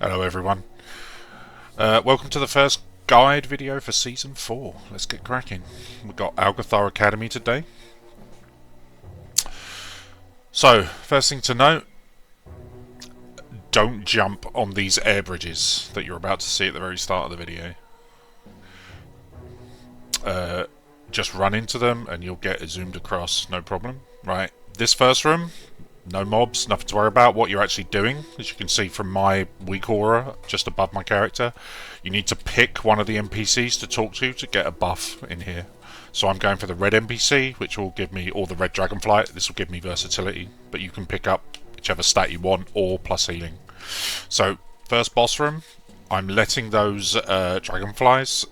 Hello everyone. Welcome to the first guide video for Season 4. Let's get cracking. We've got Algathar Academy today. So, first thing to note, don't jump on these air bridges that you're about to see at the very start of the video. Just run into them and you'll get zoomed across, no problem. Right, this first room, no mobs, nothing to worry about. What you're actually doing, as you can see from my weak aura just above my character, you need to pick one of the NPCs to talk to get a buff in here. So I'm going for the red NPC, which will give me, or the red dragonfly. This will give me versatility, but you can pick up whichever stat you want or plus healing. So first boss room, I'm letting those dragonflies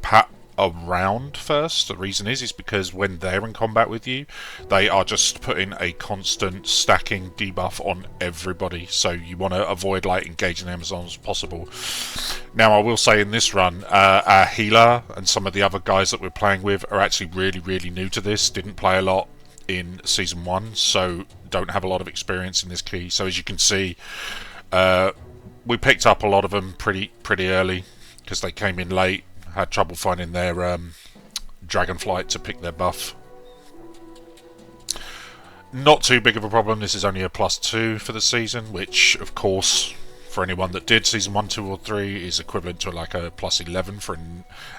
pat around first. The reason is because when they're in combat with you, they are just putting a constant stacking debuff on everybody, so you want to avoid like engaging them as long as possible. Now I will say in this run, our healer and some of the other guys that we're playing with are actually really new to this, didn't play a lot in Season 1, so don't have a lot of experience in this key. So as you can see, we picked up a lot of them pretty early because they came in late, had trouble finding their dragonflight to pick their buff. Not too big of a problem. This is only a +2 for the season, which of course for anyone that did Season 1, 2 or 3 is equivalent to like a +11 for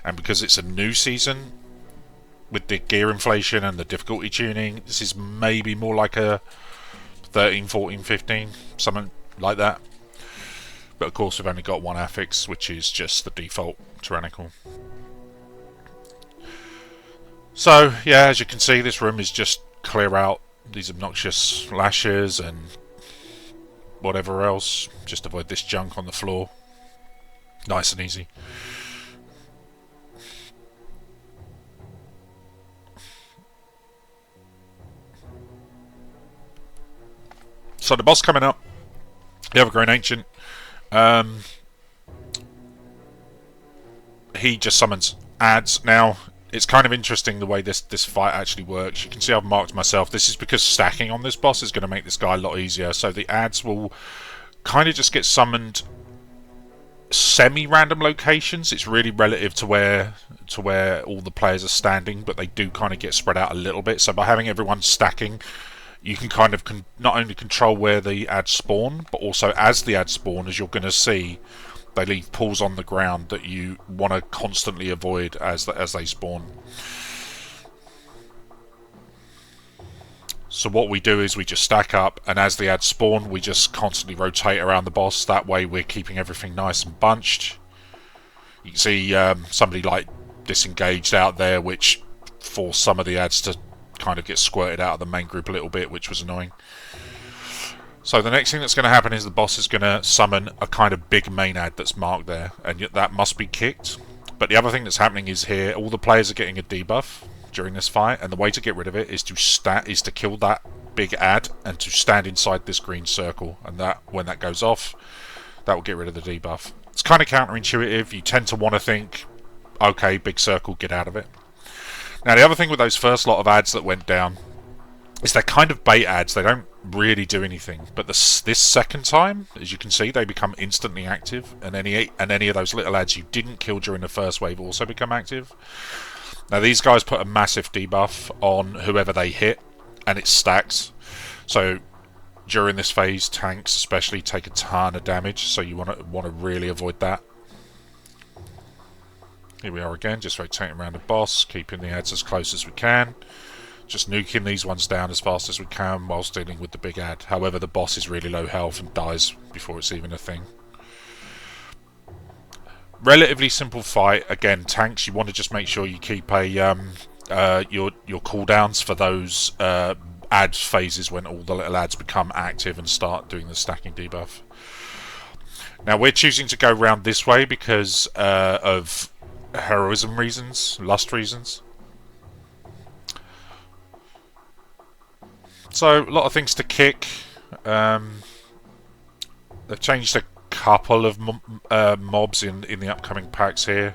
and because it's a new season with the gear inflation and the difficulty tuning, this is maybe more like a 13, 14, 15, something like that. But of course we've only got one affix, which is just the default tyrannical. So yeah, as you can see, this room is just clear out these obnoxious lashes and whatever else. Just avoid this junk on the floor. Nice and easy. So the boss coming up, the Evergreen Ancient. He just summons adds. Now it's kind of interesting the way this fight actually works. You can see I've marked myself. This is because stacking on this boss is going to make this guy a lot easier. So the adds will kind of just get summoned semi-random locations. It's really relative to where all the players are standing, but they do kind of get spread out a little bit. So by having everyone stacking, you can kind of not only control where the adds spawn, but also as the adds spawn, as you're going to see, they leave pools on the ground that you want to constantly avoid as they spawn. So what we do is we just stack up, and as the adds spawn, we just constantly rotate around the boss. That way we're keeping everything nice and bunched. You can see somebody like disengaged out there, which forced some of the adds to kind of get squirted out of the main group a little bit, which was annoying. So the next thing that's going to happen is the boss is going to summon a kind of big main ad that's marked there, and that must be kicked. But the other thing that's happening is here, all the players are getting a debuff during this fight, and the way to get rid of it is to kill that big ad and to stand inside this green circle, and that when that goes off, that will get rid of the debuff. It's kind of counterintuitive. You tend to want to think, okay, big circle, get out of it. Now the other thing with those first lot of ads that went down is they're kind of bait ads. They don't really do anything. But this second time, as you can see, they become instantly active, and any of those little ads you didn't kill during the first wave also become active. Now these guys put a massive debuff on whoever they hit, and it stacks. So during this phase, tanks especially take a ton of damage. So you want to really avoid that. Here we are again, just rotating around the boss, keeping the ads as close as we can. Just nuking these ones down as fast as we can whilst dealing with the big ad. However, the boss is really low health and dies before it's even a thing. Relatively simple fight. Again, tanks, you want to just make sure you keep your cooldowns for those ad phases when all the little ads become active and start doing the stacking debuff. Now we're choosing to go round this way because of heroism reasons, lust reasons. So a lot of things to kick. They've changed a couple of mobs in the upcoming packs here.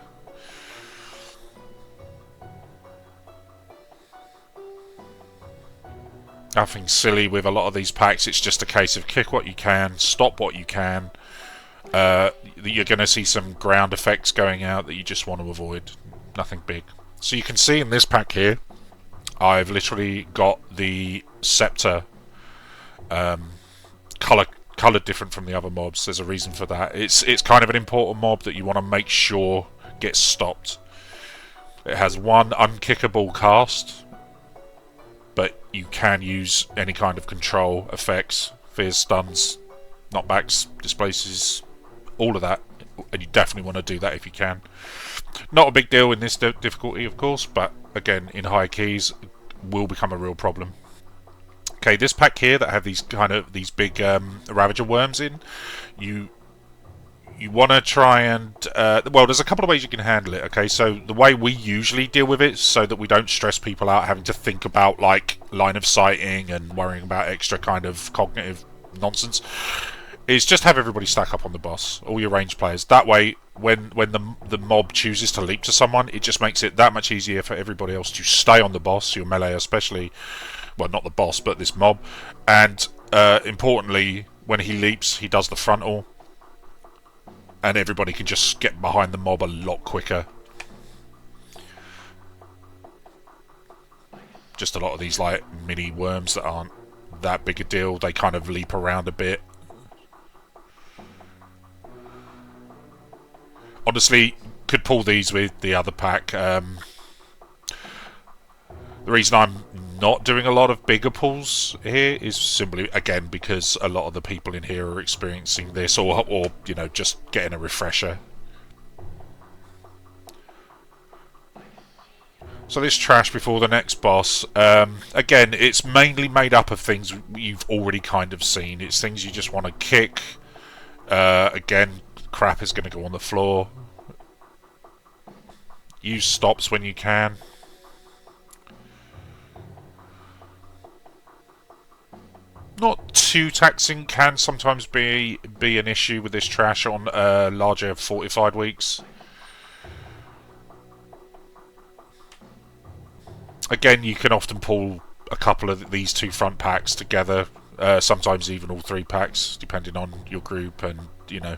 Nothing silly with a lot of these packs. It's just a case of kick what you can, stop what you can, You're going to see some ground effects going out that you just want to avoid. Nothing big. So you can see in this pack here, I've literally got the scepter coloured different from the other mobs. There's a reason for that. It's kind of an important mob that you want to make sure gets stopped. It has one unkickable cast, but you can use any kind of control effects, fears, stuns, knockbacks, displaces, all of that, and you definitely want to do that if you can. Not a big deal in this difficulty, of course, but again, in high keys, will become a real problem. Okay, this pack here that have these big Ravager worms in, you want to try and well, there's a couple of ways you can handle it. Okay, so the way we usually deal with it, so that we don't stress people out having to think about like line of sighting and worrying about extra kind of cognitive nonsense, is just have everybody stack up on the boss, all your ranged players. That way, when the mob chooses to leap to someone, it just makes it that much easier for everybody else to stay on the boss, your melee especially. Well, not the boss, but this mob. And importantly, when he leaps, he does the frontal, and everybody can just get behind the mob a lot quicker. Just a lot of these like mini worms that aren't that big a deal, they kind of leap around a bit. Honestly, could pull these with the other pack. The reason I'm not doing a lot of bigger pulls here is simply, again, because a lot of the people in here are experiencing this, or you know, just getting a refresher. So this trash before the next boss, again, it's mainly made up of things you've already kind of seen. It's things you just want to kick. Again, crap is going to go on the floor. Use stops when you can. Not too taxing, can sometimes be an issue with this trash on larger fortified weeks. Again, you can often pull a couple of these two front packs together, sometimes even all three packs, depending on your group and, you know,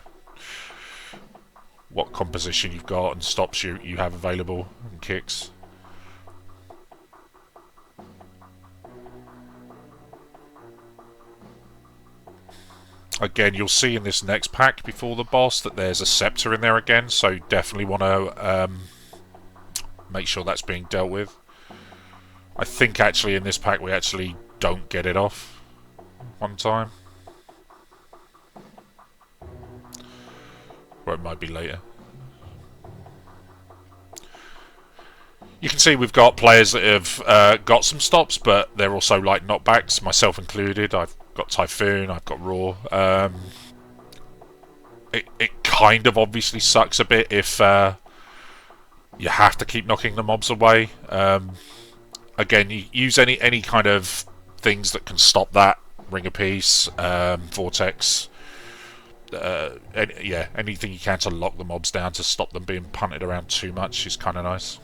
what composition you've got and stops you have available and kicks. Again, you'll see in this next pack before the boss that there's a scepter in there again, so definitely want to make sure that's being dealt with. I think actually in this pack we actually don't get it off one time. Or it might be later. You can see we've got players that have got some stops, but they're also like knockbacks, myself included. I've got Typhoon, I've got Raw. It kind of obviously sucks a bit if you have to keep knocking the mobs away. Again, you use any kind of things that can stop that. Ring of Peace, Vortex, yeah, anything you can to lock the mobs down to stop them being punted around too much is kind of nice.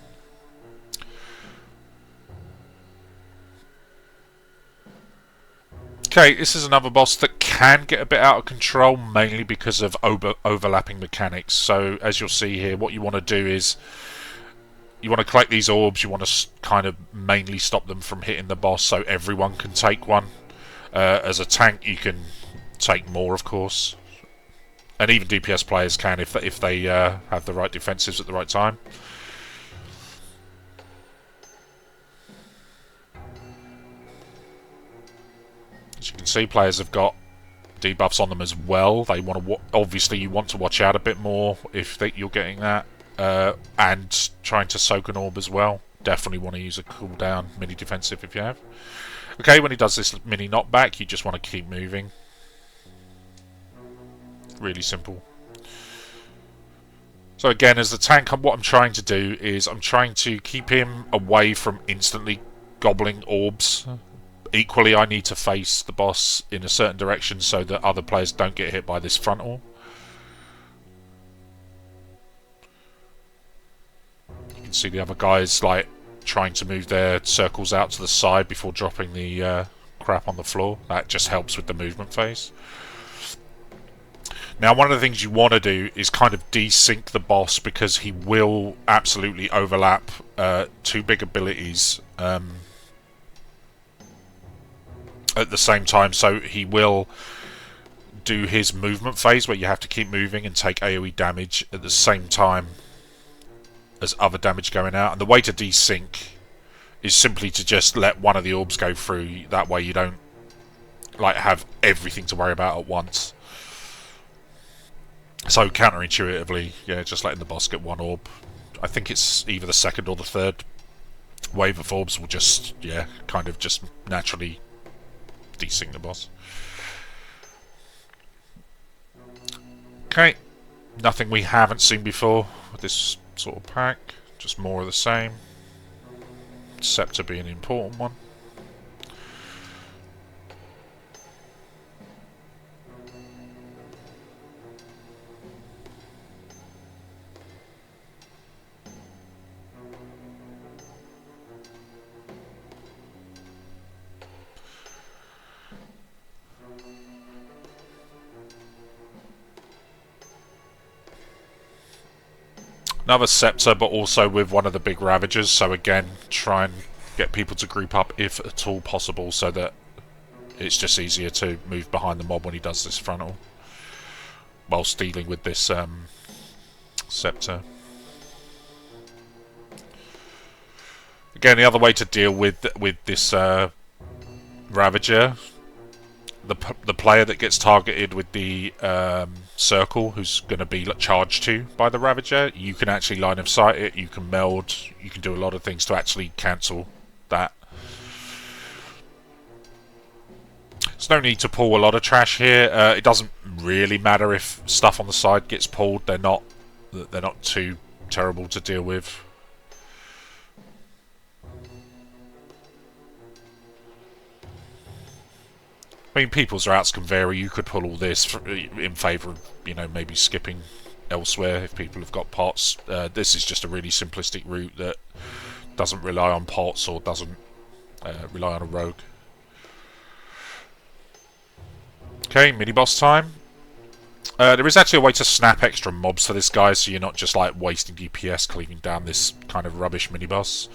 Okay, this is another boss that can get a bit out of control, mainly because of overlapping mechanics. So, as you'll see here, what you want to do is you want to collect these orbs, you want to kind of mainly stop them from hitting the boss so everyone can take one. As a tank, you can take more, of course. And even DPS players can if they have the right defensives at the right time. As you can see, players have got debuffs on them as well. They want to obviously you want to watch out a bit more if you're getting that, and trying to soak an orb as well. Definitely want to use a cooldown mini defensive if you have. Okay, when he does this mini knockback, you just want to keep moving. Really simple. So again, as the tank, what I'm trying to do is I'm trying to keep him away from instantly gobbling orbs. Equally, I need to face the boss in a certain direction so that other players don't get hit by this frontal. You can see the other guys like trying to move their circles out to the side before dropping the crap on the floor. That just helps with the movement phase. Now, one of the things you want to do is kind of desync the boss, because he will absolutely overlap two big abilities at the same time. So he will do his movement phase where you have to keep moving and take AoE damage at the same time as other damage going out. And the way to desync is simply to just let one of the orbs go through. That way you don't like have everything to worry about at once. So counterintuitively, yeah, just letting the boss get one orb. I think it's either the second or the third wave of orbs will just, yeah, kind of just naturally desync the boss. Okay, nothing we haven't seen before with this sort of pack, just more of the same. Scepter being an important one. Another Scepter, but also with one of the big Ravagers, so again, try and get people to group up if at all possible, so that it's just easier to move behind the mob when he does this frontal, whilst dealing with this Scepter. Again, the other way to deal with this Ravager, the player that gets targeted with the circle, who's going to be charged to by the Ravager, you can actually line of sight it, you can meld, you can do a lot of things to actually cancel that. There's no need to pull a lot of trash here. It doesn't really matter if stuff on the side gets pulled. They're not too terrible to deal with. I mean, people's routes can vary. You could pull all this in favour of, you know, maybe skipping elsewhere if people have got pots. This is just a really simplistic route that doesn't rely on pots or doesn't rely on a rogue. Okay, mini-boss time. There is actually a way to snap extra mobs to this guy, so you're not just like wasting DPS cleaving down this kind of rubbish mini-boss.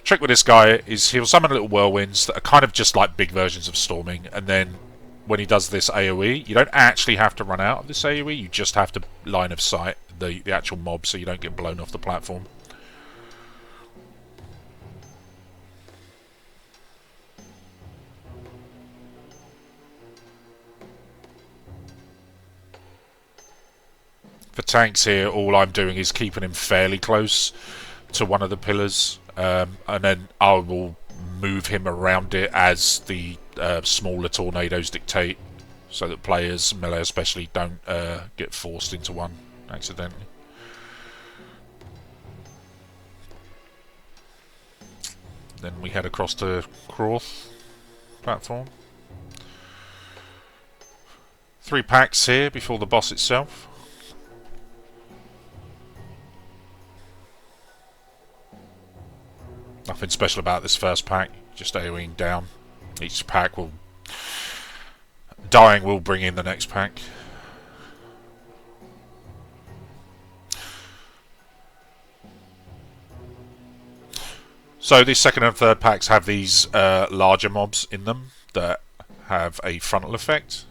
Trick with this guy is he'll summon little whirlwinds that are kind of just like big versions of storming, and then when he does this AoE, you don't actually have to run out of this AoE, you just have to line of sight the actual mob so you don't get blown off the platform. For tanks here, all I'm doing is keeping him fairly close to one of the pillars, and then I will move him around it as the smaller tornadoes dictate, so that players, melee especially, don't get forced into one accidentally. Then we head across to Croth platform. 3 packs here before the boss itself. Nothing special about this first pack, just AoEing down. Each pack will... dying will bring in the next pack. So these second and third packs have these larger mobs in them that have a frontal effect.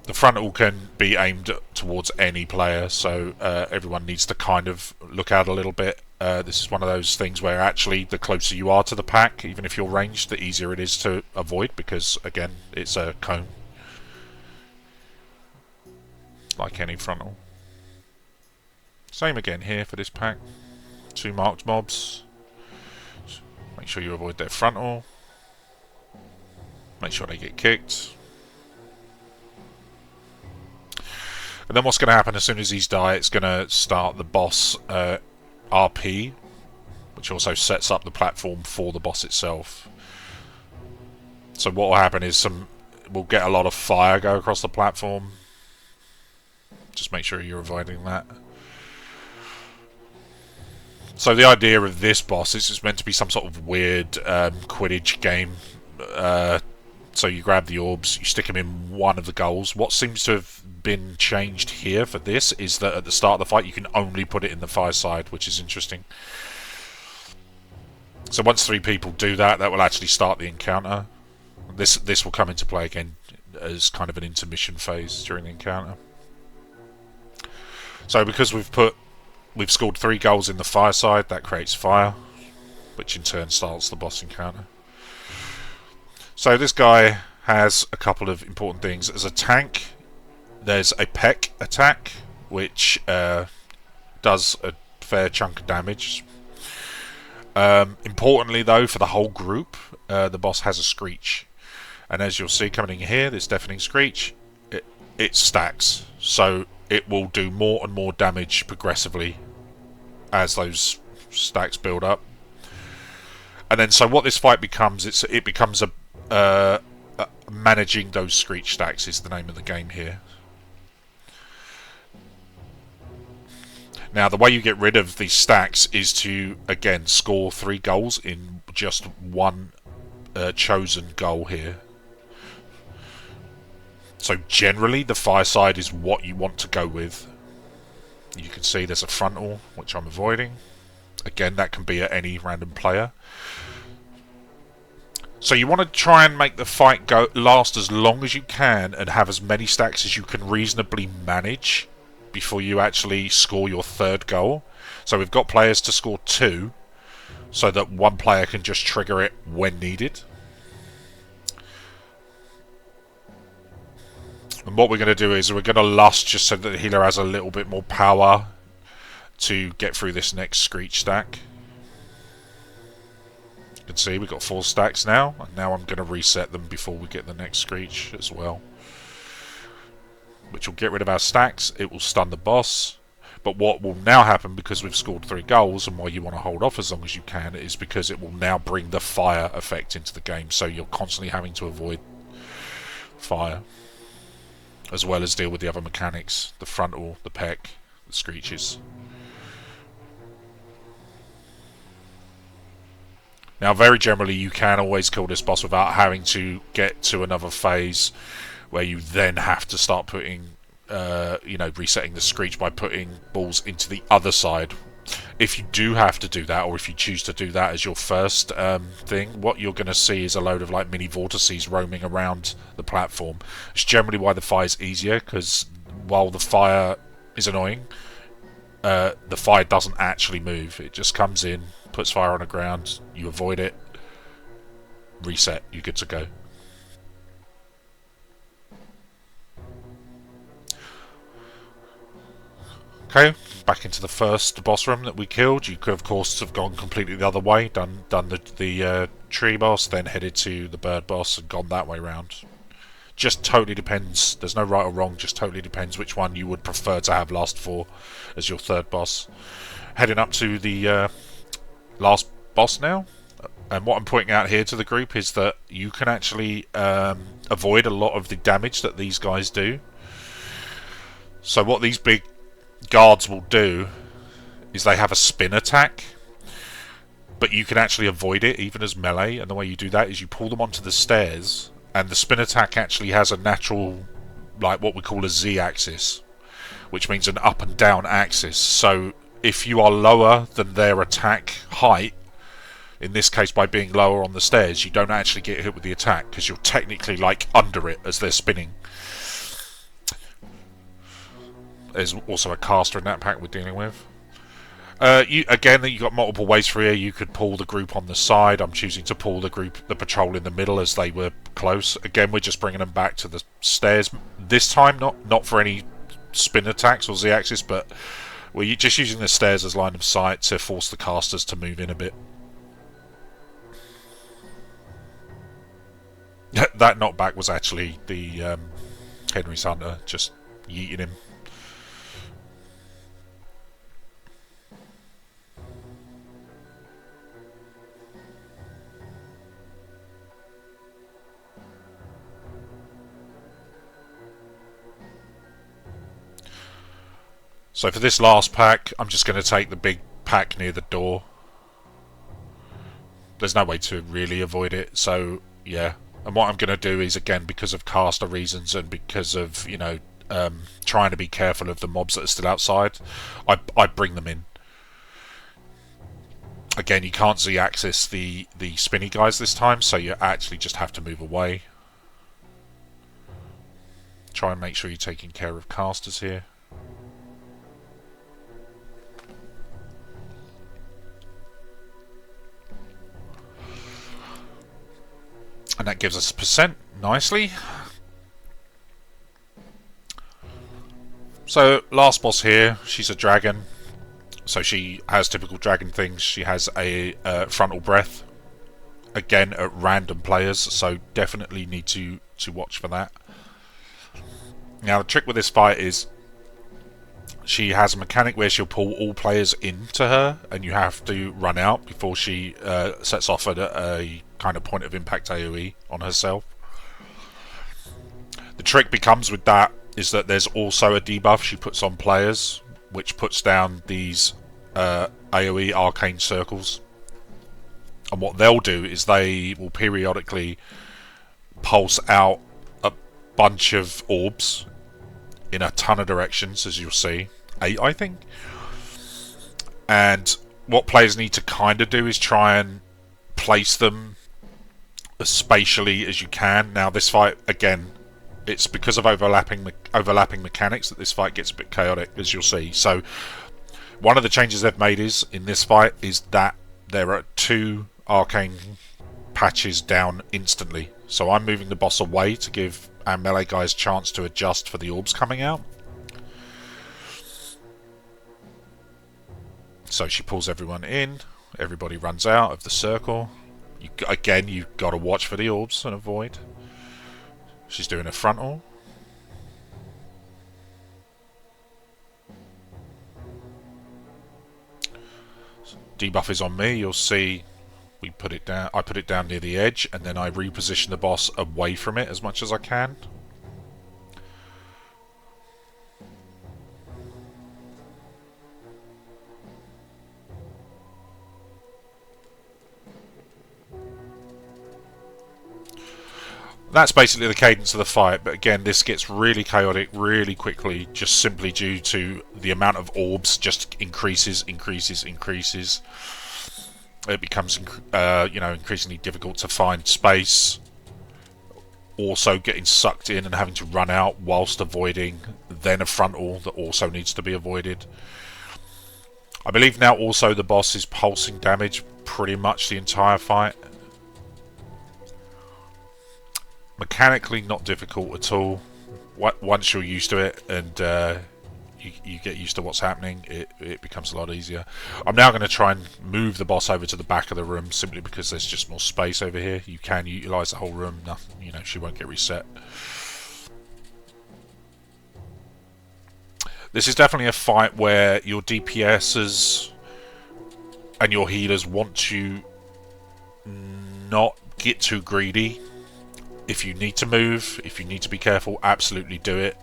The frontal can be aimed towards any player, so everyone needs to kind of look out a little bit. This is one of those things where actually the closer you are to the pack, even if you're ranged, the easier it is to avoid, because again, it's a cone. Like any frontal. Same again here for this pack. 2 marked mobs. Make sure you avoid their frontal. Make sure they get kicked. And then what's going to happen as soon as these die, it's going to start the boss RP, which also sets up the platform for the boss itself. So what will happen is we'll get a lot of fire go across the platform. Just make sure you're avoiding that. So the idea of this boss is it's meant to be some sort of weird Quidditch game So you grab the orbs, you stick them in one of the goals. What seems to have been changed here for this is that at the start of the fight you can only put it in the fire side, which is interesting. So once 3 people do that, that will actually start the encounter. This will come into play again as kind of an intermission phase during the encounter. So because we've scored 3 goals in the fire side, that creates fire, which in turn starts the boss encounter. So this guy has a couple of important things. As a tank, there's a peck attack, which does a fair chunk of damage. Importantly though, for the whole group, the boss has a screech. And as you'll see coming in here, this deafening screech, it stacks. So it will do more and more damage progressively as those stacks build up. And then so what this fight becomes, it becomes a managing those screech stacks is the name of the game here. Now the way you get rid of these stacks is to again score 3 goals in just one chosen goal here. So generally the fire side is what you want to go with. You can see there's a frontal, which I'm avoiding. Again, that can be at any random player. So you want to try and make the fight last as long as you can and have as many stacks as you can reasonably manage before you actually score your 3rd goal. So we've got players to score 2 so that one player can just trigger it when needed. And what we're going to do is we're going to lust just so that the healer has a little bit more power to get through this next screech stack. You can see we've got 4 stacks now, and now I'm going to reset them before we get the next screech as well. Which will get rid of our stacks, it will stun the boss. But what will now happen, because we've scored 3 goals, and why you want to hold off as long as you can, is because it will now bring the fire effect into the game, so you're constantly having to avoid fire, as well as deal with the other mechanics, the frontal, the peck, the screeches. Now very generally you can always kill this boss without having to get to another phase where you then have to start putting, resetting the screech by putting balls into the other side. If you do have to do that, or if you choose to do that as your first thing, what you're going to see is a load of like mini vortices roaming around the platform. It's generally why the fire is easier, because while the fire is annoying, the fire doesn't actually move. It just comes in, puts fire on the ground, you avoid it, reset, you're good to go. Okay, back into the first boss room that we killed. You could of course have gone completely the other way, done the tree boss, then headed to the bird boss and gone that way round. Just totally depends, there's no right or wrong, just totally depends which one you would prefer to have last for as your 3rd boss. Heading up to the last boss now, and what I'm pointing out here to the group is that you can actually avoid a lot of the damage that these guys do. So what these big guards will do is they have a spin attack, but you can actually avoid it even as melee, and the way you do that is you pull them onto the stairs, and the spin attack actually has a natural, like what we call a Z-axis, which means an up and down axis. So if you are lower than their attack height, in this case by being lower on the stairs, you don't actually get hit with the attack because you're technically like under it as they're spinning. There's also a caster in that pack we're dealing with. You've got multiple ways for here. You could pull the group on the side. I'm choosing to pull the patrol in the middle as they were close. Again, we're just bringing them back to the stairs. This time, not for any spin attacks or Z-axis, but we're just using the stairs as line of sight to force the casters to move in a bit. That knockback was actually the Henry's Hunter just yeeting him. So for this last pack, I'm just going to take the big pack near the door. There's no way to really avoid it, so Yeah. And what I'm going to do is, again, because of caster reasons and because of, you know, trying to be careful of the mobs that are still outside, I bring them in. Again, you can't Z-axis the spinny guys this time, so you actually just have to move away. Try and make sure you're taking care of casters here. And that gives us a percent nicely. So, last boss here, she's a dragon. So she has typical dragon things. She has a frontal breath. Again, at random players, so definitely need to watch for that. Now, the trick with this fight is she has a mechanic where she'll pull all players into her, and you have to run out before she sets off at a kind of point of impact AoE on herself. The trick becomes with that is that there's also a debuff she puts on players, which puts down these AoE arcane circles. And what they'll do is they will periodically pulse out a bunch of orbs in a ton of directions, as you'll see. 8, I think. And what players need to kind of do is try and place them as spatially as you can. Now, this fight, again, it's because of overlapping mechanics that this fight gets a bit chaotic, as you'll see. So, one of the changes they've made is, in this fight, is that there are 2 arcane patches down instantly. So I'm moving the boss away to give our melee guys a chance to adjust for the orbs coming out. So she pulls everyone in, everybody runs out of the circle. Again, you've got to watch for the orbs and avoid. She's doing a frontal. Debuff is on me, you'll see we put it down. I put it down near the edge, and then I reposition the boss away from it as much as I can. That's basically the cadence of the fight, but again, this gets really chaotic really quickly, just simply due to the amount of orbs just increases. It becomes, increasingly difficult to find space. Also getting sucked in and having to run out whilst avoiding then a frontal that also needs to be avoided. I believe now also the boss is pulsing damage pretty much the entire fight. Mechanically not difficult at all. Once you're used to it and you get used to what's happening, it becomes a lot easier. I'm now going to try and move the boss over to the back of the room simply because there's just more space over here. You can utilise the whole room. Nothing, she won't get reset. This is definitely a fight where your DPSs and your healers want to not get too greedy. If you need to move, if you need to be careful, absolutely do it.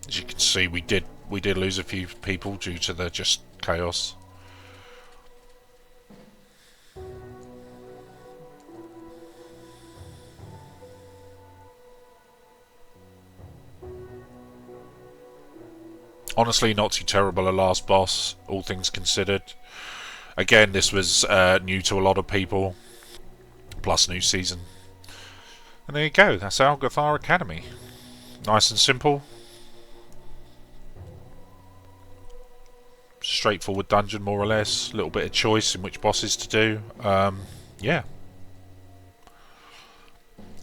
As you can see, we did lose a few people due to the just chaos. Honestly, not too terrible a last boss, all things considered. Again, this was new to a lot of people, plus new season. And there you go, that's Algathar Academy. Nice and simple. Straightforward dungeon, more or less. A little bit of choice in which bosses to do. Yeah.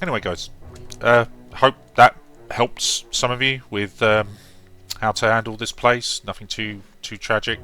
Anyway, guys, hope that helps some of you with how to handle this place. Nothing too tragic.